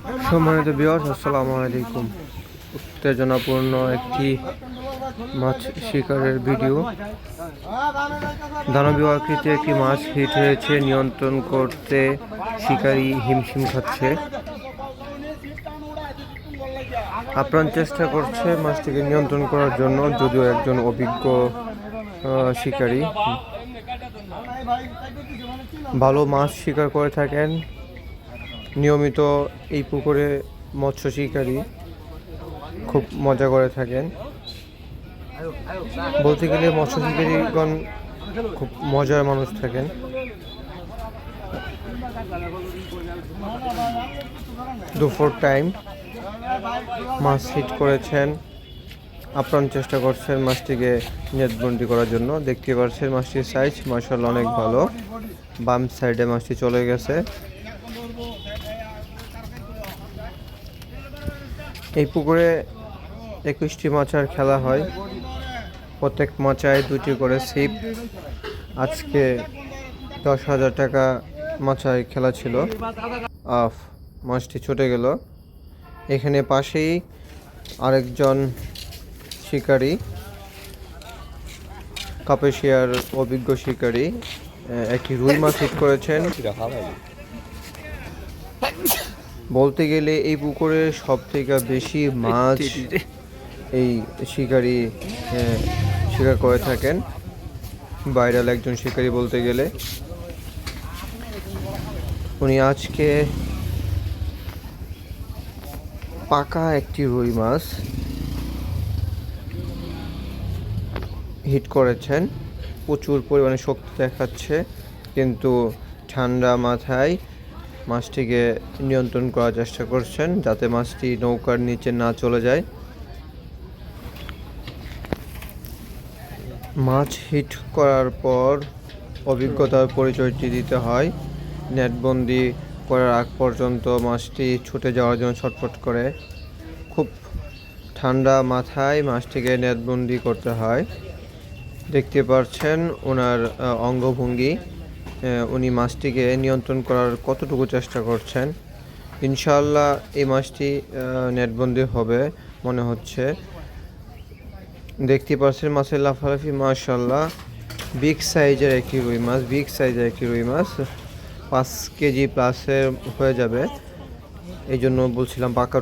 সম্মানিত ভিউয়ার্স, আসসালামু আলাইকুম। উত্তেজনাপূর্ণ একটি মাছ শিকারের ভিডিও। দানবীয় আকৃতির একটি মাছ হিট হয়েছে, নিয়ন্ত্রণ করতে শিকারী হিমশিম খাচ্ছে। আপ্রাণ চেষ্টা করছে মাছটিকে নিয়ন্ত্রণ করার জন্য, যদিও একজন অভিজ্ঞ শিকারী ভালো মাছ শিকার করে থাকেন। নিয়মিত এই পুকুরে মৎস্য শিকারী খুব মজা করে থাকেন। বলতে গেলে মৎস্য শিকারীগণ খুব মজার মানুষ থাকেন। দুপুর টাইম মাছ হিট করেছেন, আপ্রাণ চেষ্টা করছেন মাছটিকে নেটবন্দি করার জন্য। দেখতে পাচ্ছেন মাছটির সাইজ মাশাআল্লাহ অনেক ভালো। বাম সাইডে মাছটি চলে গেছে। এই পুকুরে 21টি মাচার খেলা হয়, প্রত্যেক মাচায় 2টি করে ছিপ। আজকে 10,000 টাকা মাচায় খেলা ছিল। মাছটি ছুটে গেল। এখানে পাশেই আরেকজন শিকারী, কাপেশিয়ার অভিজ্ঞ শিকারী, একটি রুই মাছ হিট করেছেন। বলতে গেলে এই পুকুরে সব থেকে বেশি মাছ এই শিকারী শিকার করে থাকেন। ভাইরাল একজন শিকারী বলতে গেলে। উনি আজকে পাকা একটি রুই মাছ হিট করেছেন। প্রচুর পরিমাণে শক্তি দেখাচ্ছে, কিন্তু ঠান্ডা মাথায় মাছটিকে নিয়ন্ত্রণ করার চেষ্টা করছেন যাতে মাছটি নৌকার নিচে না চলে যায়। মাছ হিট করার পর অভিজ্ঞতার পরিচয়টি দিতে হয়। নেটবন্দি করার আগ পর্যন্ত মাছটি ছুটে যাওয়ার জন্য ছটফট করে। খুব ঠান্ডা মাথায় মাছটিকে নেটবন্দি করতে হয়। দেখতে পাচ্ছেন ওনার অঙ্গভঙ্গি, উনি মাছটিকে নিয়ন্ত্রণ করার কতটুকু চেষ্টা করছেন। ইনশাআল্লাহ এই মাছটি নেটবন্দি হবে মনে হচ্ছে। দেখতে পাচ্ছেন মাছের লাফালাফি, মাশাআল্লাহ বিগ সাইজের একটি রুই মাছ 5 কেজি প্লাসের হয়ে যাবে। এই জন্য বলছিলাম পাকা।